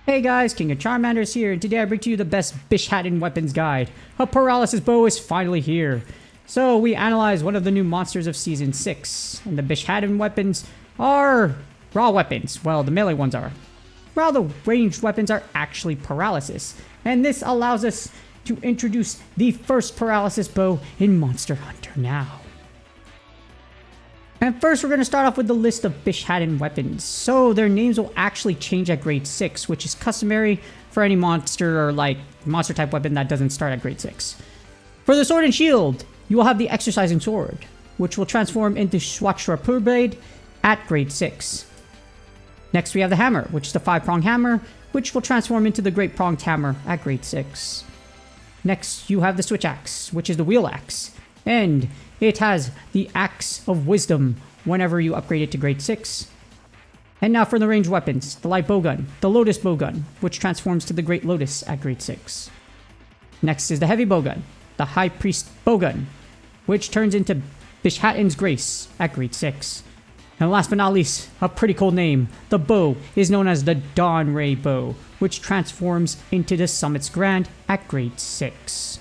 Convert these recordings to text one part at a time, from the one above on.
Hey guys, King of Charmanders here, and today I bring to you the best Bishaten weapons guide. A Paralysis Bow is finally here. So we analyze one of the new monsters of Season 6, and the Bishaten weapons are raw weapons. Well, the melee ones are. While the ranged weapons are actually paralysis, and this allows us to introduce the first Paralysis Bow in Monster Hunter now. And first we're going to start off with the list of Bishaten weapons. So their names will actually change at grade 6, which is customary for any monster or like monster type weapon that doesn't start at grade 6. For the sword and shield, you will have the exercising sword, which will transform into Swachra Blade at grade 6. Next we have the hammer, which is the 5-pronged hammer, which will transform into the great pronged hammer at grade 6. Next you have the switch axe, which is the wheel axe, and it has the Axe of Wisdom whenever you upgrade it to grade 6. And now for the ranged weapons, the light bowgun, the Lotus bowgun, which transforms to the Great Lotus at grade 6. Next is the heavy bowgun, the High Priest bowgun, which turns into Bishaten's Grace at grade 6. And last but not least, a pretty cool name, the bow is known as the Dawn Ray bow, which transforms into the Summit's Grand at grade 6.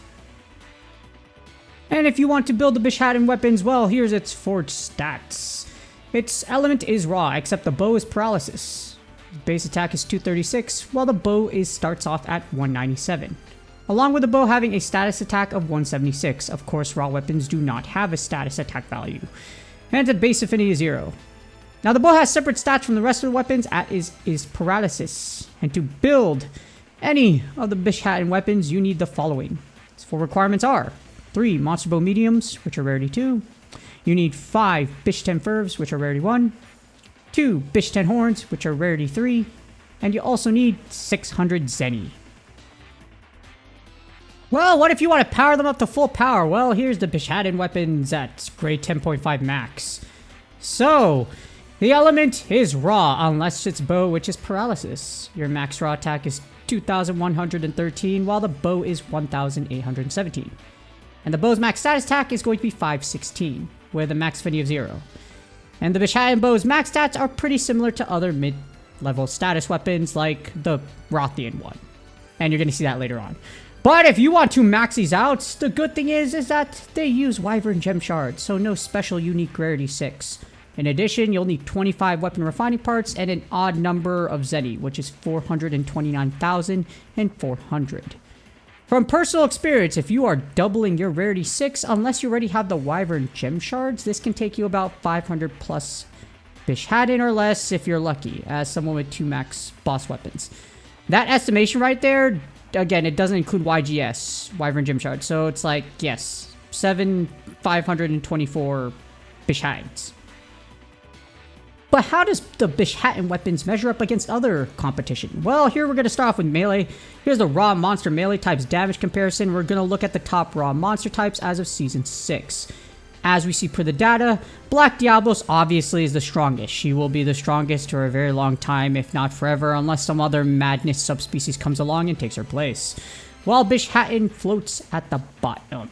And if you want to build the Bishaten weapons, well, here's its forged stats. Its element is raw, except the bow is paralysis. Base attack is 236, while the bow starts off at 197. Along with the bow having a status attack of 176. Of course, raw weapons do not have a status attack value. And its base affinity is 0. Now the bow has separate stats from the rest of the weapons, as is paralysis. And to build any of the Bishaten weapons, you need the following. Its 4 requirements are 3 Monster Bow Mediums, which are rarity 2. You need 5 Bishaten Ferves, which are rarity 1. 2 Bishaten Horns, which are rarity 3. And you also need 600 Zenny. Well, what if you want to power them up to full power? Well, here's the Bishaten weapons at grade 10.5 max. So, the element is raw, unless it's bow, which is paralysis. Your max raw attack is 2,113, while the bow is 1,817. And the bow's max status attack is going to be 516, with a max affinity of 0. And the Bishaten bow's max stats are pretty similar to other mid-level status weapons like the Rothian one. And you're going to see that later on. But if you want to max these out, the good thing is that they use Wyvern Gem Shards, so no special unique rarity 6. In addition, you'll need 25 weapon refining parts and an odd number of Zenny, which is 429,400. From personal experience, if you are doubling your rarity 6, unless you already have the Wyvern Gem Shards, this can take you about 500 plus Bishaten or less if you're lucky, as someone with 2 max boss weapons. That estimation right there, again, it doesn't include YGS, Wyvern Gem Shards, so it's like, yes, 524 Bishatens. But how does the Bishaten weapons measure up against other competition? Well, here we're going to start off with melee. Here's the raw monster melee types damage comparison. We're going to look at the top raw monster types as of Season 6. As we see per the data, Black Diablos obviously is the strongest. She will be the strongest for a very long time, if not forever, unless some other madness subspecies comes along and takes her place. While Bishaten floats at the bottom.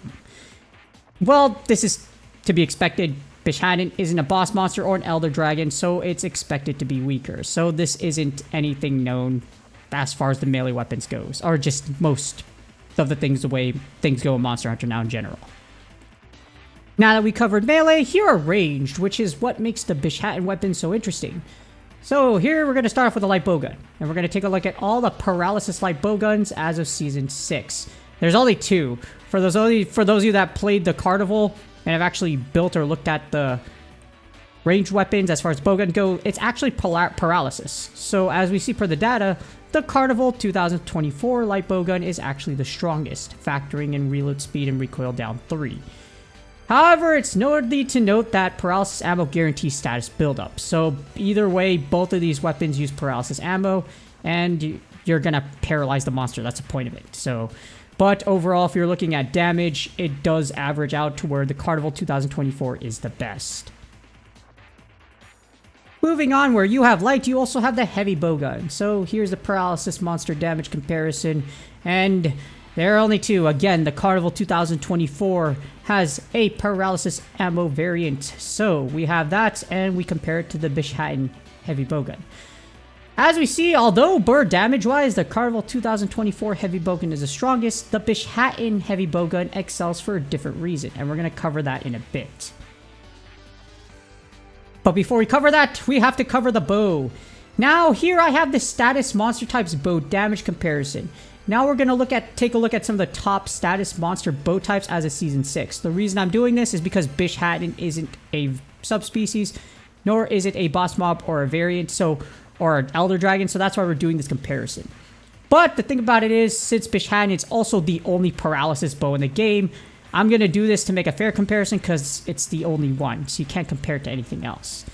Well, this is to be expected. Bishaten isn't a boss monster or an elder dragon, so it's expected to be weaker. So this isn't anything known as far as the melee weapons goes, or just most of the things the way things go in Monster Hunter now in general. Now that we covered melee, here are ranged, which is what makes the Bishaten weapons so interesting. So here we're going to start off with the light bowgun, and we're going to take a look at all the paralysis light bowguns as of Season 6. There's only 2. For those of you that played the Carnival and have actually built or looked at the ranged weapons as far as bowgun go, it's actually paralysis. So as we see per the data, the Carnival 2024 light bowgun is actually the strongest, factoring in reload speed and recoil down 3. However, it's noteworthy to note that paralysis ammo guarantees status buildup. So either way, both of these weapons use paralysis ammo, and you're gonna paralyze the monster. That's the point of it. So, but overall, if you're looking at damage, it does average out to where the Carnival 2024 is the best. Moving on, where you have light, you also have the heavy bowgun. So here's the paralysis monster damage comparison, and there are only 2. Again, the Carnival 2024 has a paralysis ammo variant. So we have that, and we compare it to the Bishaten heavy bowgun. As we see, although bird damage-wise, the Carnival 2024 Heavy Bowgun is the strongest, the Bishaten Heavy Bowgun excels for a different reason, and we're going to cover that in a bit. But before we cover that, we have to cover the bow. Now, here I have the status monster types bow damage comparison. Now we're going to take a look at some of the top status monster bow types as of Season 6. The reason I'm doing this is because Bishaten isn't a subspecies, nor is it a boss mob or a variant, or an Elder Dragon, so that's why we're doing this comparison. But the thing about it is, since Bishaten is also the only Paralysis Bow in the game, I'm going to do this to make a fair comparison because it's the only one, so you can't compare it to anything else.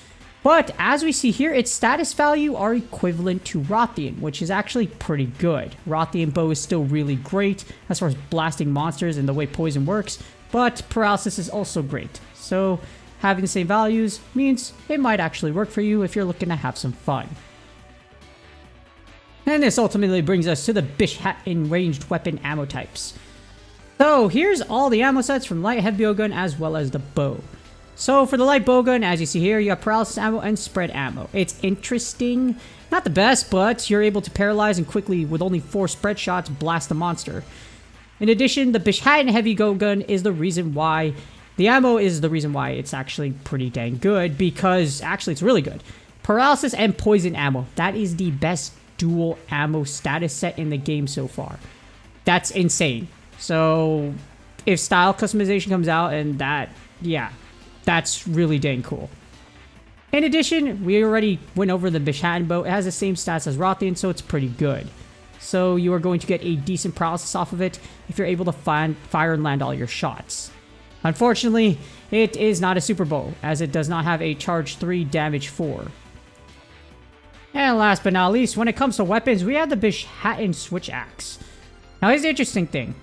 But as we see here, its status value are equivalent to Rothian, which is actually pretty good. Rothian Bow is still really great as far as blasting monsters and the way poison works, but Paralysis is also great. So having the same values means it might actually work for you if you're looking to have some fun. And this ultimately brings us to the Bishaten ranged weapon ammo types. So here's all the ammo sets from light heavy bowgun as well as the bow. So for the light bowgun, as you see here, you have paralysis ammo and spread ammo. It's interesting, not the best, but you're able to paralyze and quickly, with only 4 spread shots, blast the monster. In addition, the Bishaten heavy bowgun is the reason why, the ammo is the reason why it's actually pretty dang good, because actually it's really good. Paralysis and poison ammo, that is the best dual ammo status set in the game so far. That's insane. So if style customization comes out, and that, yeah, that's really dang cool. In addition, we already went over the Bishaten bow. It has the same stats as Rothian, so it's pretty good. So you are going to get a decent paralysis off of it if you're able to fire and land all your shots. Unfortunately, it is not a super bow, as it does not have a charge 3 damage 4. And last but not least, when it comes to weapons, we have the Bishaten Switch Axe. Now here's the interesting thing.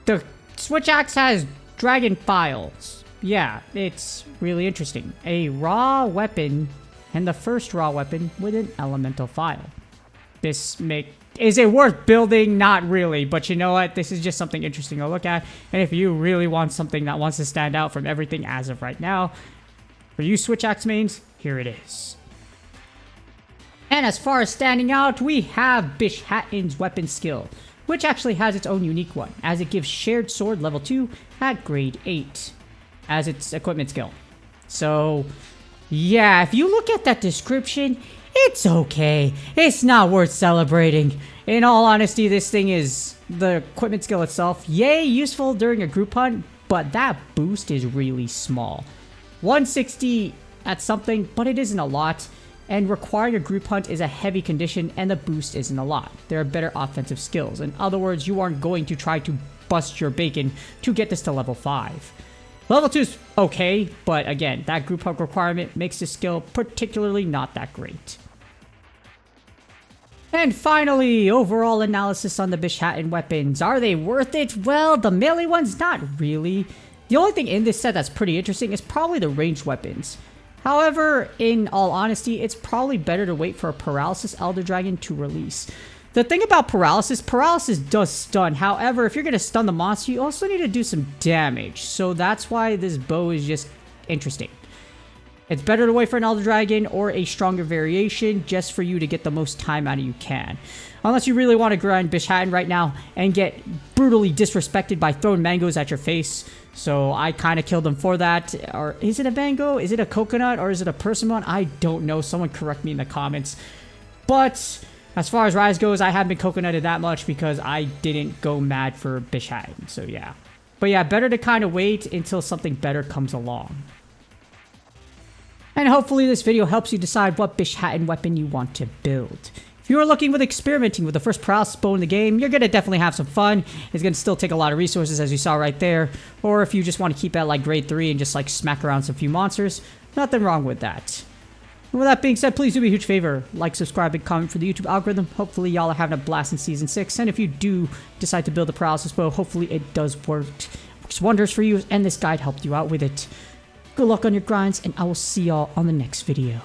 The Switch Axe has dragon Phials. Yeah, it's really interesting. A raw weapon, and the first raw weapon with an elemental Phial. Is it worth building? Not really, but you know what? This is just something interesting to look at. And if you really want something that wants to stand out from everything as of right now, for you Switch Axe mains, here it is. And as far as standing out, we have Bishaten's weapon skill, which actually has its own unique one, as it gives Shared Sword level 2 at grade 8 as its equipment skill. So, yeah, if you look at that description, it's okay. It's not worth celebrating. In all honesty, this thing is the equipment skill itself. Yay, useful during a group hunt, but that boost is really small. 160 at something, but it isn't a lot. And requiring a group hunt is a heavy condition, and the boost isn't a lot. There are better offensive skills. In other words, you aren't going to try to bust your bacon to get this to level 5. Level 2 is okay, but again, that group hunt requirement makes this skill particularly not that great. And finally, overall analysis on the Bishaten weapons. Are they worth it? Well, the melee ones, not really. The only thing in this set that's pretty interesting is probably the ranged weapons. However, in all honesty, it's probably better to wait for a Paralysis Elder Dragon to release. The thing about Paralysis does stun. However, if you're going to stun the monster, you also need to do some damage. So that's why this bow is just interesting. It's better to wait for an Elder Dragon or a stronger variation just for you to get the most time out of you can. Unless you really want to grind Bishaten right now and get brutally disrespected by throwing mangoes at your face. So I kind of killed him for that. Or is it a mango? Is it a coconut? Or is it a persimmon? I don't know. Someone correct me in the comments. But as far as Rise goes, I haven't been coconutted that much because I didn't go mad for Bishaten. So yeah. But yeah, better to kind of wait until something better comes along. And hopefully this video helps you decide what Bishaten weapon you want to build. If you are looking with experimenting with the first Paralysis Bow in the game, you're going to definitely have some fun. It's going to still take a lot of resources, as you saw right there. Or if you just want to keep it at like grade 3 and just like smack around some few monsters, nothing wrong with that. And with that being said, please do me a huge favor. Like, subscribe, and comment for the YouTube algorithm. Hopefully y'all are having a blast in Season 6. And if you do decide to build a Paralysis Bow, hopefully it does works wonders for you, and this guide helped you out with it. Good luck on your grinds, and I will see y'all on the next video.